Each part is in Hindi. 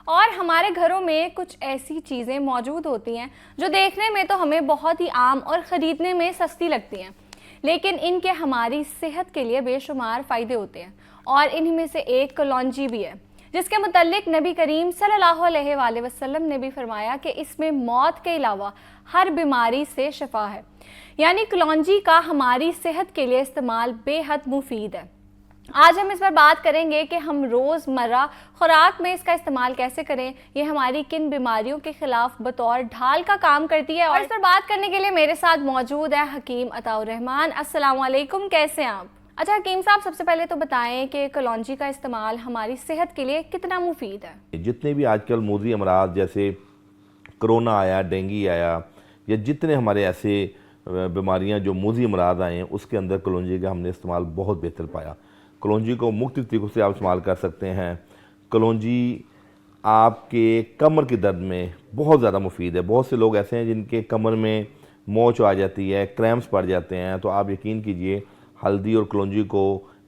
और हमारे घरों में कुछ ऐसी चीज़ें मौजूद होती हैं जो देखने में तो हमें बहुत ही आम और ख़रीदने में सस्ती लगती हैं, लेकिन इनके हमारी सेहत के लिए बेशुमार फ़ायदे होते हैं। और इन्हीं में से एक कलौंजी भी है, जिसके मुतल्लिक नबी करीम सल्लल्लाहु अलैहि वसल्लम ने भी फरमाया कि इसमें मौत के अलावा हर बीमारी से शिफा है। यानी कलौंजी का हमारी सेहत के लिए इस्तेमाल बेहद मुफीद है। आज हम इस पर बात करेंगे कि हम रोज़मर्रा खुराक में इसका इस्तेमाल कैसे करें, ये हमारी किन बीमारियों के खिलाफ बतौर ढाल का काम करती है। और इस पर बात करने के लिए मेरे साथ मौजूद है हकीम अताउर रहमान। अस्सलाम वालेकुम, कैसे हैं आप? अच्छा हकीम साहब, सबसे पहले तो बताएं कि कलौंजी का इस्तेमाल हमारी सेहत के लिए कितना मुफीद है। जितने भी आजकल मौजी अमराज जैसे कोरोना आया, डेंगू आया, या जितने हमारे ऐसे बीमारियां जो मौजी अमराज आए हैं, उसके अंदर कलौंजी का हमने इस्तेमाल बहुत बेहतर पाया। कलौंजी को मुख्तलिफ तरीक़ों से आप इस्तेमाल कर सकते हैं। कलौंजी आपके कमर के दर्द में बहुत ज़्यादा मुफीद है। बहुत से लोग ऐसे हैं जिनके कमर में मोच आ जाती है, क्रैम्प्स पड़ जाते हैं, तो आप यकीन कीजिए हल्दी और कलौंजी को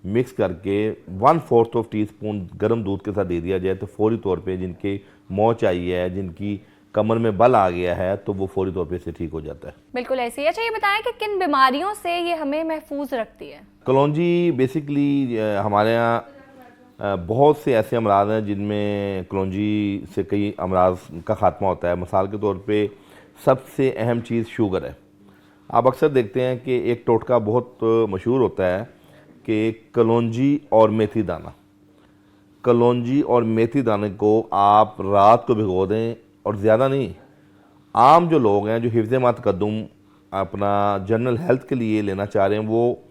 मिक्स करके 1/4 टीस्पून गर्म दूध के साथ दे दिया जाए तो फौरी तौर पे जिनकी मोच आई है, जिनकी कमर में बल आ गया है, तो वो फौरी तौर पे से ठीक हो जाता है। बिल्कुल ऐसे ही। अच्छा ये बताएं कि किन बीमारियों से ये हमें महफूज रखती है। कलौंजी बेसिकली हमारे यहाँ बहुत से ऐसे अमराज हैं जिनमें कलौंजी से कई अमराज का ख़ात्मा होता है। मिसाल के तौर पे सबसे अहम चीज़ शुगर है। आप अक्सर देखते हैं कि एक टोटका बहुत मशहूर होता है कि कलौंजी और मेथी दाना, कलौंजी और मेथी दाने को आप रात को भिगो दें, और ज़्यादा नहीं, आम जो लोग हैं जो हिफ्ज़ तक़द्दुम अपना जनरल हेल्थ के लिए लेना चाह रहे हैं, वो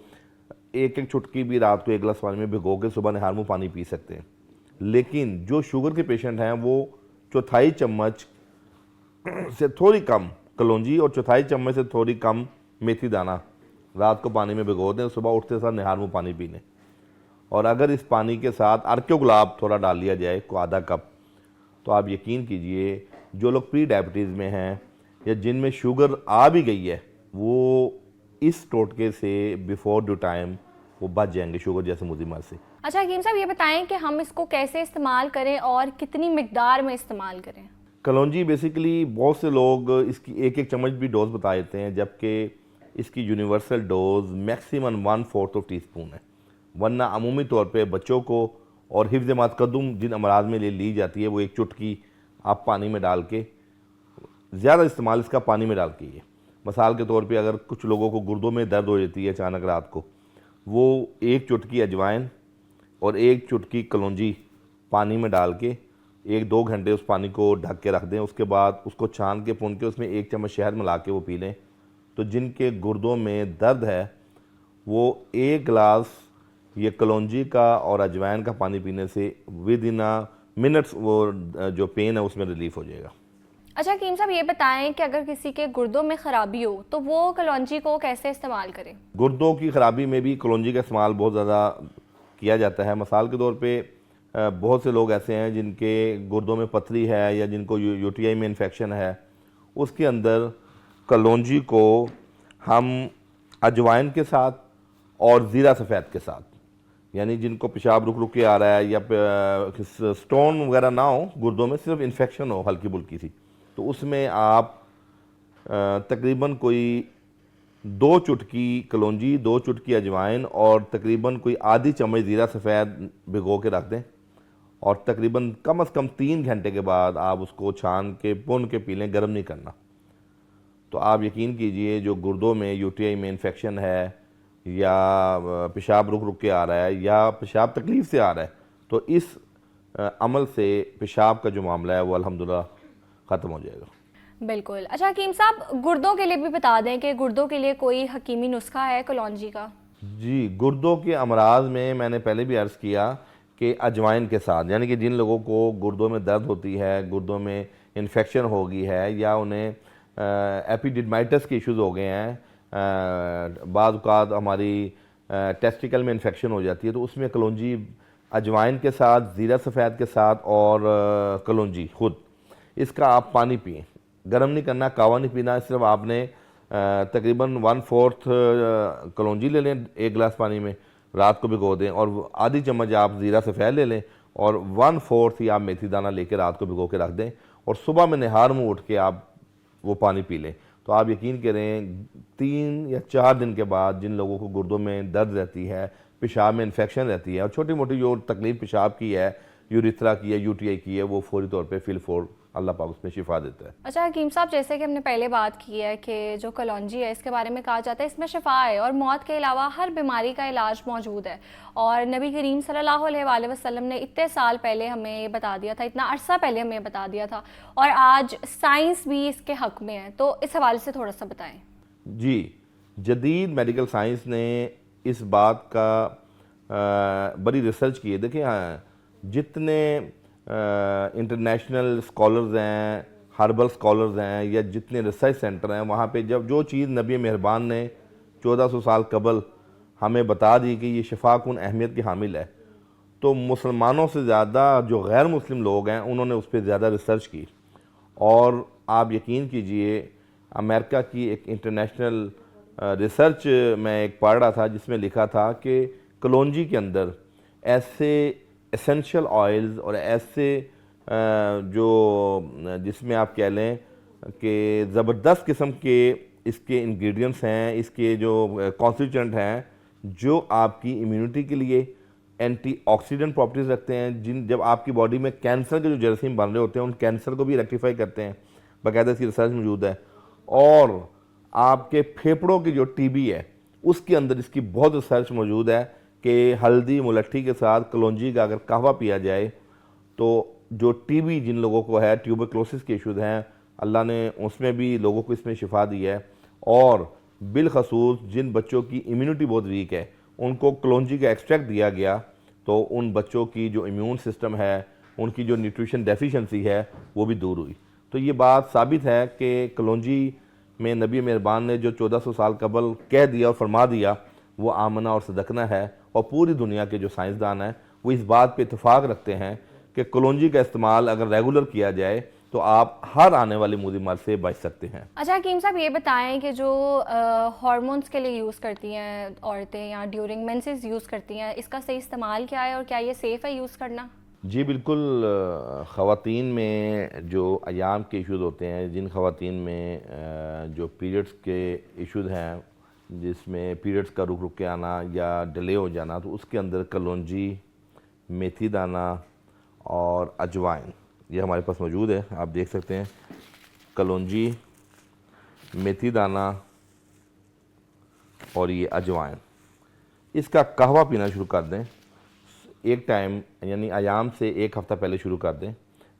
एक एक चुटकी भी रात को एक गिलास पानी में भिगो के सुबह निहार मुँह पानी पी सकते हैं। लेकिन जो शुगर के पेशेंट हैं वो चौथाई चम्मच से थोड़ी कम कलौंजी और चौथाई चम्मच से थोड़ी कम मेथी दाना रात को पानी में भिगो दें, सुबह उठते साथ निहार मुँह पानी पी लें। और अगर इस पानी के साथ अर्क्यो गुलाब थोड़ा डाल लिया जाए को आधा कप, तो आप यकीन कीजिए जो लोग प्री डायबिटीज़ में हैं या जिनमें शुगर आ भी गई है, वो इस टोटके से बिफोर ड्यू टाइम वो बच जाएंगे शुगर जैसे मुजीमत से। अच्छा हकीम साहब ये बताएं कि हम इसको कैसे इस्तेमाल करें और कितनी मिकदार में इस्तेमाल करें। कलौंजी बेसिकली बहुत से लोग इसकी एक एक चम्मच भी डोज बता देते हैं, जबकि इसकी यूनिवर्सल डोज मैक्सिमम 1/4 टीस्पून है। वरना अमूमी तौर पे बच्चों को और हिफ्ज़ तक़द्दुम जिन अमराज में ली जाती है, वो एक चुटकी आप पानी में डाल के, ज़्यादा इस्तेमाल इसका पानी में डाल के ही है। मिसाल के तौर पे अगर कुछ लोगों को गुर्दों में दर्द हो जाती है अचानक रात को, वो एक चुटकी अजवाइन और एक चुटकी कलौंजी पानी में डाल के 1-2 घंटे उस पानी को ढक के रख दें। उसके बाद उसको छान के पुन के उसमें 1 चम्मच शहद मिला के वो पी लें, तो जिनके गुर्दों में दर्द है वो 1 गिलास ये कलौंजी का और अजवाइन का पानी पीने से विद इन मिनट्स वो जो पेन है उसमें रिलीफ हो जाएगा। अच्छा हकीम साहब ये बताएं कि अगर किसी के गुर्दों में ख़राबी हो तो वो कलौंजी को कैसे इस्तेमाल करें। गुर्दों की ख़राबी में भी कलौंजी का इस्तेमाल बहुत ज़्यादा किया जाता है। मिसाल के तौर पे बहुत से लोग ऐसे हैं जिनके गुर्दों में पथरी है या जिनको यूटीआई में इन्फेक्शन है, उसके अंदर कलौंजी को हम अजवाइन के साथ और ज़ीरा सफ़ेद के साथ, यानी जिनको पेशाब रुक रुक के आ रहा है या स्टोन वगैरह ना हो गुर्दों में, सिर्फ इन्फेक्शन हो हल्की फुल्की सी, तो उसमें आप तकरीबन कोई 2 चुटकी कलौंजी, 2 चुटकी अजवाइन और तकरीबन कोई आधी चम्मच ज़ीरा सफ़ेद भिगो के रख दें, और तकरीबन कम से कम 3 घंटे के बाद आप उसको छान के पुन के पी लें, गर्म नहीं करना। तो आप यकीन कीजिए जो गुर्दों में यूटीआई में इन्फेक्शन है या पेशाब रुक रुक के आ रहा है या पेशाब तकलीफ़ से आ रहा है, तो इस अमल से पेशाब का जो मामला है वो अल्हम्दुलिल्लाह ख़त्म हो जाएगा। बिल्कुल। अच्छा हकीम साहब गुर्दों के लिए भी बता दें कि गुर्दों के लिए कोई हकीमी नुस्खा है कलौंजी का। जी, गुर्दों के अमराज में मैंने पहले भी अर्ज़ किया कि अजवाइन के साथ, यानी कि जिन लोगों को गुर्दों में दर्द होती है, गुर्दों में इन्फेक्शन हो गई है या उन्हें एपिडिडमाइटिस के इश्यूज़ हो गए हैं, बाद औक़ात हमारी टेस्टिकल में इन्फेक्शन हो जाती है, तो उसमें कलौंजी अजवाइन के साथ, ज़ीरा सफ़ेद के साथ और कलौंजी खुद, इसका आप पानी पिएँ। गर्म नहीं करना, कावा नहीं पीना, सिर्फ आपने तकरीबन 1/4 कलौंजी ले लें 1 गिलास पानी में, रात को भिगो दें, और आधी चम्मच आप ज़ीरा सफ़ेद ले लें, और 1/4 ही आप मेथी दाना लेकर रात को भिगो के रख दें और सुबह में निहार मुँह उठ के आप वो पानी पी लें, तो आप यकीन करें 3 या 4 दिन के बाद जिन लोगों को गुर्दों में दर्द रहती है, पेशाब में इन्फेक्शन रहती है और छोटी मोटी जो तकलीफ पेशाब की है, यूरिथ्रा की है, यूटीआई की है, वो फौरी तौर पे फिल अल्लाह पाक उसमें शिफा देता है। अच्छा हकीम साहब, जैसे कि हमने पहले बात की है कि जो कलौंजी है इसके बारे में कहा जाता है इसमें शिफा है और मौत के अलावा हर बीमारी का इलाज मौजूद है, और नबी करीम सल्लल्लाहु अलैहि वसल्लम ने इतने साल पहले हमें ये बता दिया था, इतना अरसा पहले हमें बता दिया था, और आज साइंस भी इसके हक में है, तो इस हवाले से थोड़ा सा बताएं। जी, जदीद मेडिकल साइंस ने इस बात का बड़ी रिसर्च की है। देखिए, हाँ, जितने इंटरनेशनल स्कॉलर्स हैं, हर्बल स्कॉलर्स हैं, या जितने रिसर्च सेंटर हैं, वहाँ पे जब जो चीज़ नबी मेहरबान ने 1400 साल कबल हमें बता दी कि ये शफाकुन अहमियत की हामिल है, तो मुसलमानों से ज़्यादा जो गैर मुस्लिम लोग हैं उन्होंने उस पर ज़्यादा रिसर्च की। और आप यकीन कीजिए, अमेरिका की एक इंटरनेशनल रिसर्च मैं एक पढ़ रहा था जिसमें लिखा था कि कलौंजी के अंदर ऐसे एसेंशियल ऑयल्स और ऐसे जो जिसमें आप कह लें कि ज़बरदस्त किस्म के इसके इंग्रेडिएंट्स हैं, इसके जो कॉन्स्टिट्यूएंट हैं, जो आपकी इम्यूनिटी के लिए एंटीऑक्सीडेंट प्रॉपर्टीज़ रखते हैं, जब आपकी बॉडी में कैंसर के जो जरासीम बन रहे होते हैं उन कैंसर को भी रेक्टिफाई करते हैं। बाकायदा इसकी रिसर्च मौजूद है। और आपके फेफड़ों की जो टीबी है उसके अंदर इसकी बहुत रिसर्च मौजूद है कि हल्दी मुलट्ठी के साथ कलौंजी का अगर कहवा पिया जाए तो जो टीबी जिन लोगों को है, ट्यूबरक्लोसिस के इशूज़ हैं, अल्लाह ने उसमें भी लोगों को इसमें शिफा दी है। और बिलखसूस जिन बच्चों की इम्यूनिटी बहुत वीक है उनको कलौंजी का एक्सट्रैक्ट दिया गया, तो उन बच्चों की जो इम्यून सिस्टम है, उनकी जो न्यूट्रिशन डेफिशिएंसी है, वो भी दूर हुई। तो ये बात साबित है कि कलौंजी में नबी मेहरबान ने जो 1400 साल कबल कह दिया और फरमा दिया वो आमना और सदकना है। और पूरी दुनिया के जो साइंसदान हैं वो इस बात पे इत्तेफाक रखते हैं कि कलौंजी का इस्तेमाल अगर रेगुलर किया जाए तो आप हर आने वाली मुदी मर से बच सकते हैं। अच्छा हकीम साहब, ये बताएं कि जो हार्मोन्स के लिए यूज़ करती हैं औरतें या ड्यूरिंग मेंसेस यूज़ करती हैं, इसका सही इस्तेमाल क्या है और क्या ये सेफ़ है यूज़ करना? जी बिल्कुल। ख़वातीन में जो अयाम के इश्यूज़ होते हैं, जिन ख़वातीन में जो पीरियड्स के इश्यूज़ हैं, जिसमें पीरियड्स का रुक रुक के आना या डिले हो जाना, तो उसके अंदर कलौंजी, मेथी दाना और अजवाइन ये हमारे पास मौजूद है। आप देख सकते हैं, कलौंजी, मेथी दाना और ये अजवाइन, इसका कहवा पीना शुरू कर दें। एक टाइम यानी अयाम से एक हफ़्ता पहले शुरू कर दें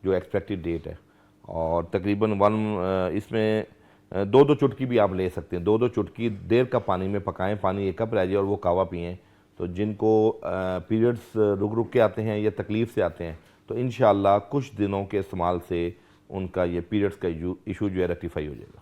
जो एक्सपेक्टेड डेट है, और तकरीबन इसमें 2-2 चुटकी भी आप ले सकते हैं। 2-2 चुटकी देर का पानी में पकाएं, पानी 1 कप रह जाए और वो कहवा पिएँ। तो जिनको पीरियड्स रुक रुक के आते हैं या तकलीफ़ से आते हैं, तो इंशाअल्लाह कुछ दिनों के इस्तेमाल से उनका ये पीरियड्स का इशू जो है रेक्टिफाई हो जाएगा।